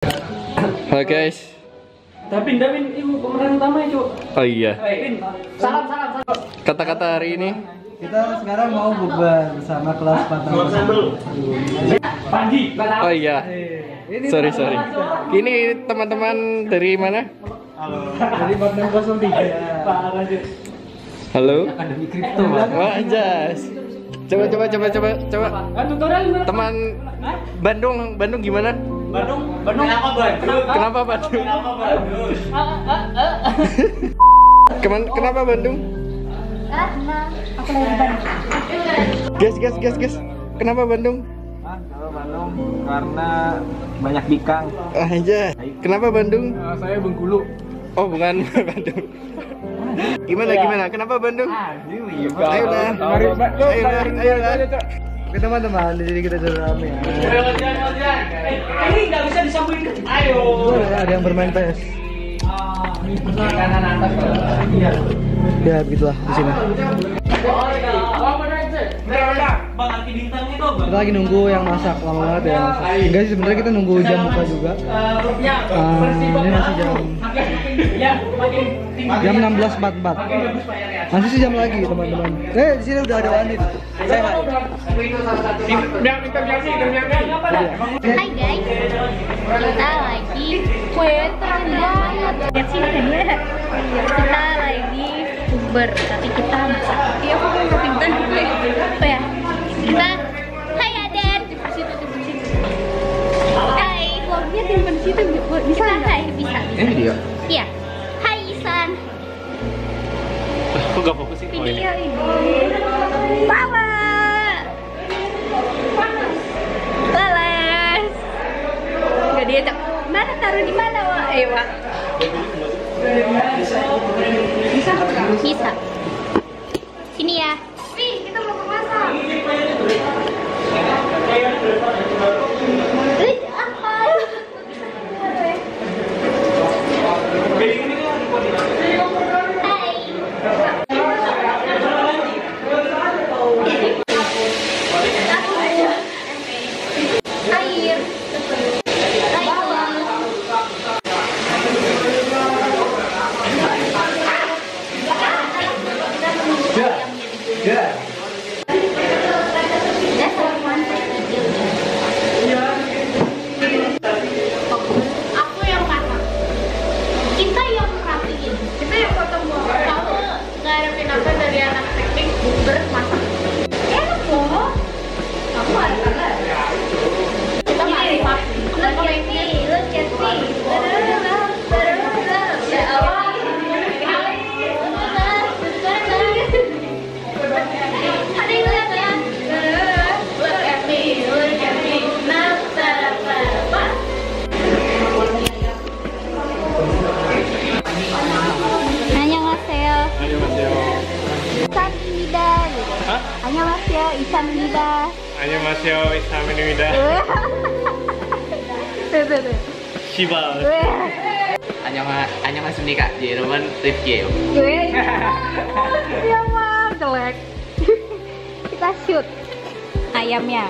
Halo guys. Tapi Davin ibu pemeran utama itu. Oh iya. Salam. Kata-kata hari ini. Kita sekarang mau bukber bersama kelas 4 Panji. Oh iya. Sorry. Ini teman-teman dari mana? Halo. Dari 4603. Parah sih. Halo. Akademi Kripto. Wah, jas. Coba. Tutorial gimana? Teman Bandung gimana? Bandung. Kenapa Bandung? Kenapa Bandung? Aku lagi Bandung. Gas. Kenapa Bandung? Kalau Bandung karena banyak bikang. Aja. Kenapa Bandung? Saya Bengkulu. Oh, bukan Bandung. Gimana? Kenapa Bandung? Ayolah. Oke teman-teman, di sini kita sudah rame. Ini nggak bisa disambungin. Ayo. Ada yang bermain PS. Kanan atas. Ya begitulah di sini. Bang Aki Bintang itu. Kita lagi nunggu yang masak, lama banget ya. Enggak sih, sebenarnya kita nunggu jam buka juga. Ini masih jam 16.44. Masih sejam lagi teman-teman. Di sini udah ada Wanit. Saya Hai. Hai guys, kita lagi terang banget. Lihat sini kan ya. Kita lagi bukber, tapi kita masak. Iya, aku mau pintar juga. Apa ya? Kita, hai Aden. Di situ. Hai, vlognya simpen di situ. Bisa nggak? Bisa. Ini dia. Iya. Hai Isan. Kok gak fokus sih? Video ini. Bawa. Lales. Gak diajak. Mana taruh di mana, Wak? Wak. Bisa. Sini ya. Nih, kita mau masak. Apa? Aku yang masak. Kita yang rapiin. Kita yang potong bawang. Kamu ngarepin apa dari anak teknik bukber masak? Enak loh. Kamu ada. Kita masak. Look at me. Ya Allah. Annyeonghaseyo. Isamnida gitu. Annyeonghaseyo, Isamnida. 안녕하세요. 이사민입니다. Tuh. 시바. 안녕하십니까. 여러분, 립게요. Iya mah jelek. Kita shoot ayamnya.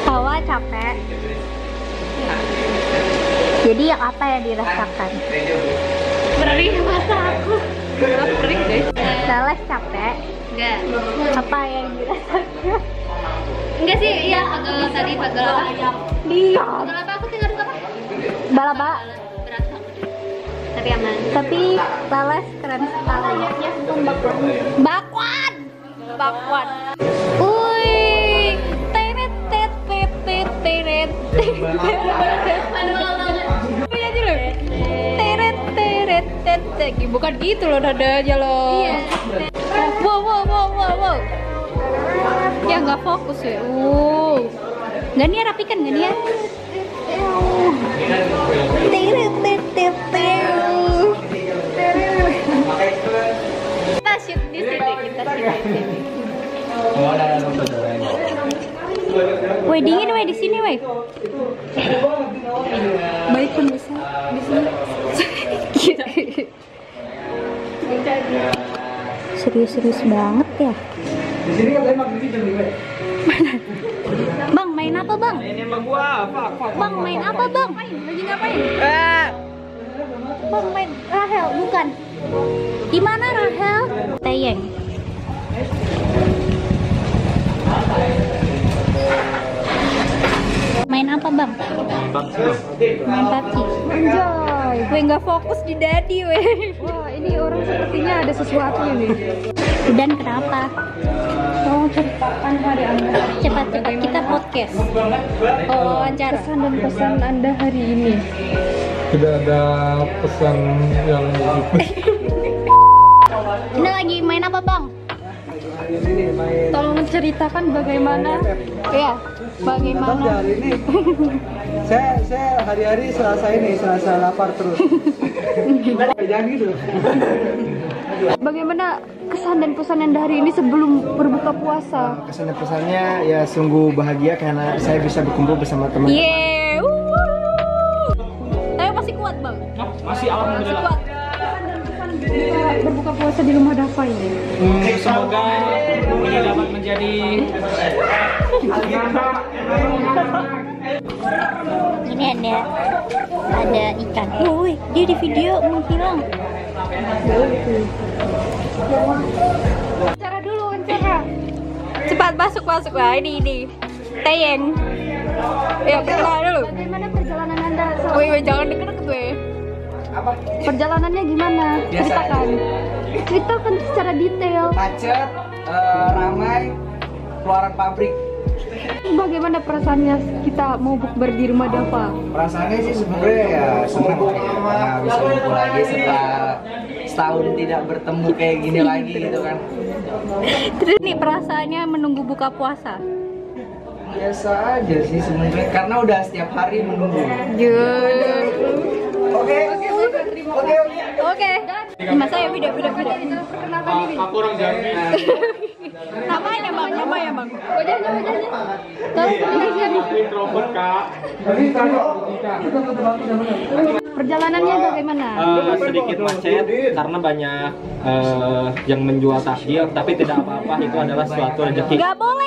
Hawa capek. Jadi yang apa yang dirasakan? Perih mata aku. Perih deh. Lales capek. Enggak. Apa yang dirasakan? Enggak sih, iya agak tadi pagel apa? Dia. Pagel apa aku tinggal apa? Balaba. Berat banget. Tapi aman. Tapi Lales keren sekali. Bakwan. Wih. Teret. Bukan gitu loh, dada aja loh. Iya. Wow. Ya nggak fokus ya. Nggak nih rapikan nggak nih ya? Kita shoot di sini. Woi dingin woi di sini woi. Baik pun bisa di sini. Serius banget ya. Di sini katanya magnesium nih, Bang main main apa bang? Ini sama gua. Bang main apa bang? Lagi ngapain? Bang main Rahel bukan? Di mana Rahel? Tayeng. Main apa bang? Main PUBG. Anjay, gue nggak fokus di Daddy weh. Wah, ini orang sepertinya ada sesuatu ini. Dan kenapa? Tolong ceritakan hari Anda. Cepat-cepat kita podcast. Oh, wawancara. Kesan dan pesan Anda hari ini. Tidak ada pesan yang Ini lagi main apa bang? Tolong menceritakan bagaimana. Iya, bagaimana? Hari ini saya hari-hari Selasa lapar terus. Jangan gitu. Bagaimana kesan dan pesan Anda hari ini sebelum berbuka puasa? Kesan dan pesannya ya sungguh bahagia karena saya bisa berkumpul bersama teman-teman. Yeay, tapi masih kuat bang. Masih Masih alhamdulillah. kuat. Berbuka puasa di rumah Dafa ini. Semoga ini dapat menjadi Ini ada ikan. Woi, dia di video menghilang. Wawancara dulu, wawancara. Cepat masuk. Wah, ini. Tayeng. Ya, perkenalan dulu. Bagaimana perjalanan Anda? Woi, jangan deket-deket gue. Perjalanannya gimana? Ceritakan secara detail. Macet, ramai, keluaran pabrik. Bagaimana perasaannya kita mau bukber di rumah Dafa? Perasaannya sih sebenarnya ya senang karena bisa kumpul lagi setelah setahun tidak bertemu kayak gini lagi gitu kan. Terus nih perasaannya menunggu buka puasa. Biasa aja sih sebenarnya karena udah setiap hari menunggu. Oke. Mas saya video. aku orang Jambi. Namanya bang. Introvert kak. Perjalanannya bagaimana? Sedikit macet karena banyak yang menjual takjil, tapi tidak apa-apa, itu adalah suatu rezeki. Gak boleh.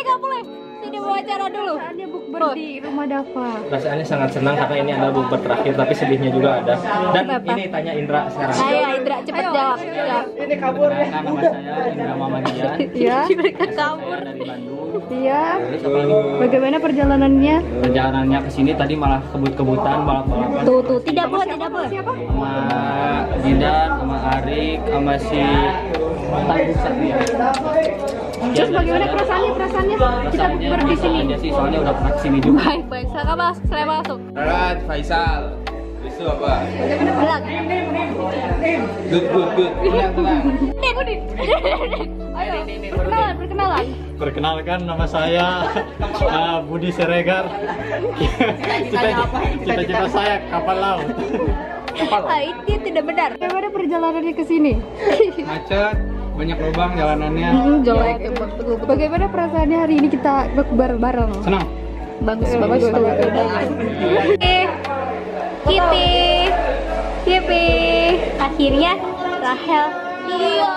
Sini wawancara dulu. Dia bukber di rumah Dafa. Perasaannya sangat senang karena ini adalah bukber terakhir, tapi sedihnya juga ada. Dan Kenapa? ini tanya Indra sekarang. Ayo Indra cepet jawab. Ini kabur ya. Nama saya Indra Mamadian. Iya. Mereka kabur. Saya dari Bandung. Iya. Terus apa lagi? Bagaimana perjalanannya? Perjalanannya ke sini tadi malah kebut-kebutan balap-balapan. Tuh tidak boleh. Sama Jidan, sama Arik, sama si Tangguh Satria. Terus bagaimana perasaannya? Kita bukber di sini. Aja sih, soalnya udah pernah kesini juga. Baik. Saya masuk. Alright, Faisal. Itu apa? Belang. Good. Tenang. Udin. Ayo. Perkenalan. Perkenalkan nama saya Budi Siregar. Cita-cita saya kapal laut. Itu tidak benar. Bagaimana perjalanannya ke sini? Macet, banyak lubang jalanannya. Jelek. Bagaimana perasaannya hari ini kita bukber bareng? Senang. Bagus. Yipi. Akhirnya Rahel. Iya.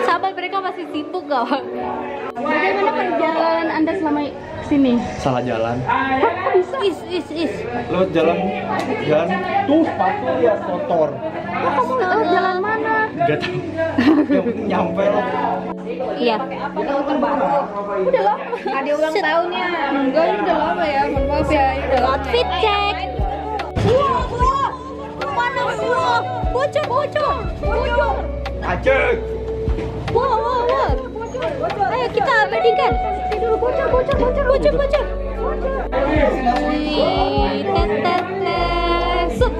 Sahabat mereka masih sibuk kawan. Bagaimana perjalanan Anda selama sini? Salah jalan. Is. Lo jalan tuh sepatu ya kotor. Kamu nggak tahu jalan mana? Gak tahu. Yang penting nyampe lah. Iya. Udah lama. Ada ulang tahunnya. Enggak, ini udah lama ya. Mohon maaf ya. Outfit check. Wah. Panas. Wah. Bocor. Acek. Wah. Ayo kita abadikan. Bocor. Wih, sup.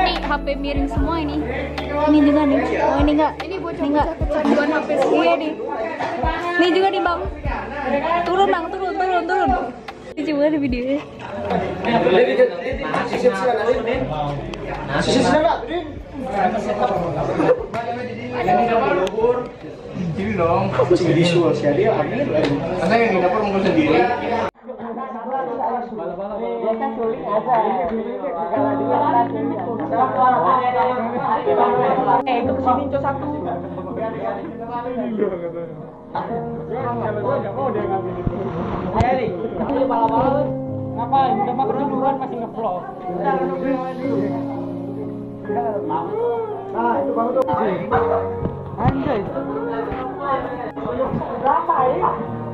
Nih HP miring semua ini. Ini juga nih. Oh ini enggak. Ini enggak. Kecanduan HP semua. Iya nih. Ini juga nih bang. Turun. Ini juga ada videonya. Ini dong. Visual sih dia. Masa yang di dapur ngomong sendiri. Ke sini cok satu. Ngapain? Udah makan duluan masih nge-vlog. Nah, itu baru tuh. Anjay.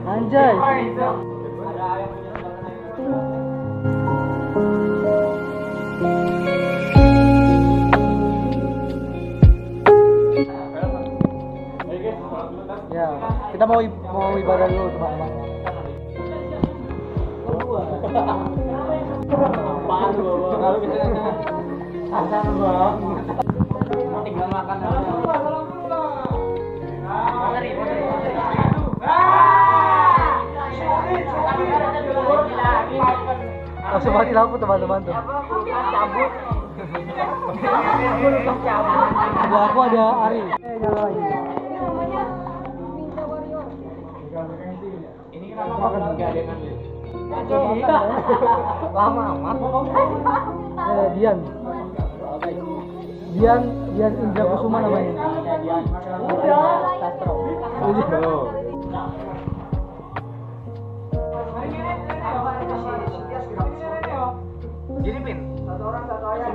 Anjay. Ya, kita mau ibadah dulu teman-teman. Kalau bisa asal bang. Tinggal makan aja. Langsung mati lampu teman-teman tuh. Cabut. Sebelah aku ada Ari. Nyala lagi. Ini kenapa makan begadengan gitu? Lama amat. Dian Indra Kusuma namanya. Gini Pin, satu orang satu ayam.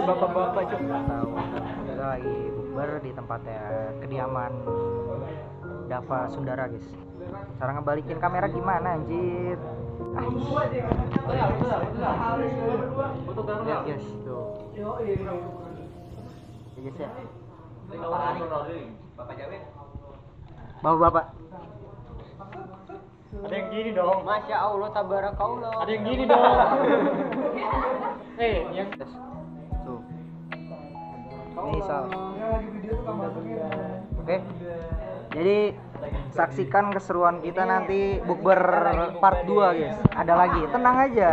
Bapak-bapak juga Tahu kita lagi bukber di tempatnya kediaman Dava Sundara guys. Cara ngebalikin kamera gimana anjir? Lihat guys tuh. Ya guys ya. Bapak-bapak. Ada yang gini dong. Masya Allah tabarakallah. Ada yang gini dong. Yang Tuh. Ini Sal. Oke. Jadi saksikan keseruan kita nanti bukber part 2 guys. Ada lagi. Tenang aja.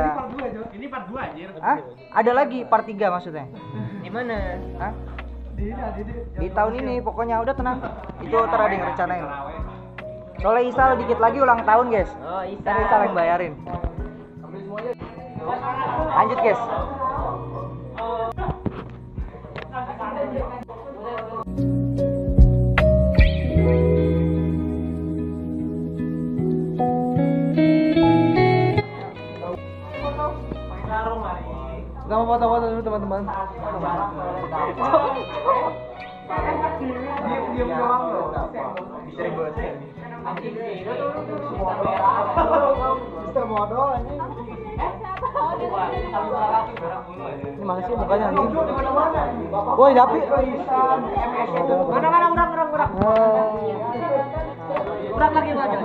ini part 2 anjir. Hah? Ada lagi part 3 maksudnya. Di mana? Hah? Di tahun ini pokoknya udah tenang. Itu ntar ada yang rencanain. Soalnya Isal dikit lagi ulang tahun guys. Oh, Ntar Isal yang bayarin. Lanjut guys. Kita mau foto-foto dulu teman-teman. Diam doang loh. Bisa ribet. Mister Modal anjing. Ini mana sih mukanya anjing? Woi, Dapi. Mana urang. Urang lagi aja.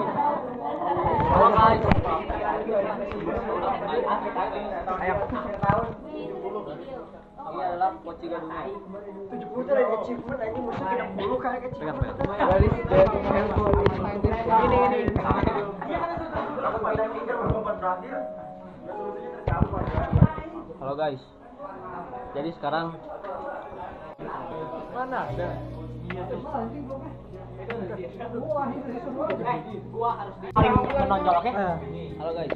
Ayo. Ini adalah Poci Gadungan. 70 tuh ada achievement aja musuh kena bulu kayak kecil. Ini. Halo guys. Jadi sekarang Mana ada? paling menonjol, oke? Halo guys.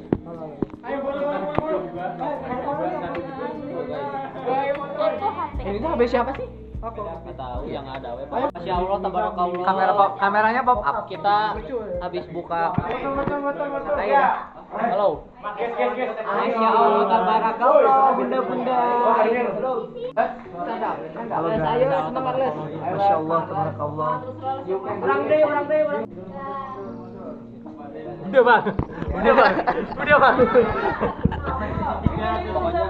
Ini tuh HP siapa sih? Nggak tahu yang ada web. Masya Allah tabarakallah. Kameranya pop up. Kita habis buka. Ayo. Halo. Masya Allah tabarakallah bunda-bunda. Halo guys. Ayo semangat les. Masya Allah tabarakallah. Orang deh. Udah bang. Pokoknya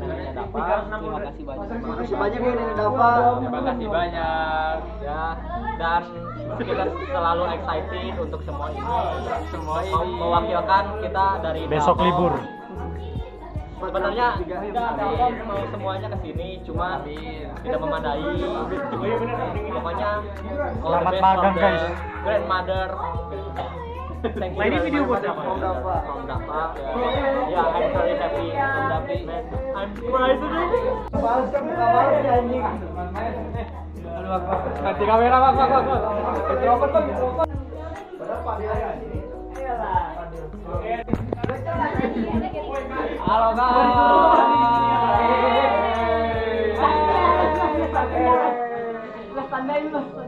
dengarnya dapat. Terima kasih banyak. Terima kasih banyak ya Nenek Dava. Terima kasih banyak ya, dan kita selalu excited untuk semua ini. Mewakilkan kita dari Besok Davao. libur. Sebenarnya mau semuanya kesini, cuma tidak memadai. Pokoknya Selamat magang, guys. Grandmother. Thank you. Ini video buat siapa? siapa? From Dava. Ya, I'm very happy. I'm proud today. Ganti kamera, Bang. Halo guys.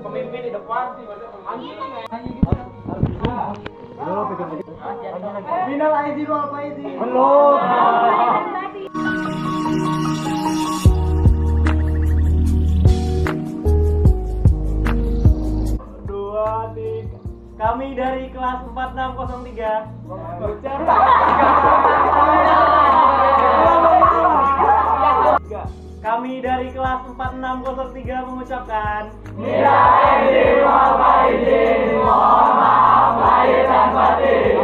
Pemimpin di depan sih, Minal aidin wal faizin. Belum. Kami dari kelas 4603 Kami dari kelas 4603 mengucapkan Minal aidin wal faizin, mohon maaf lahir dan batin.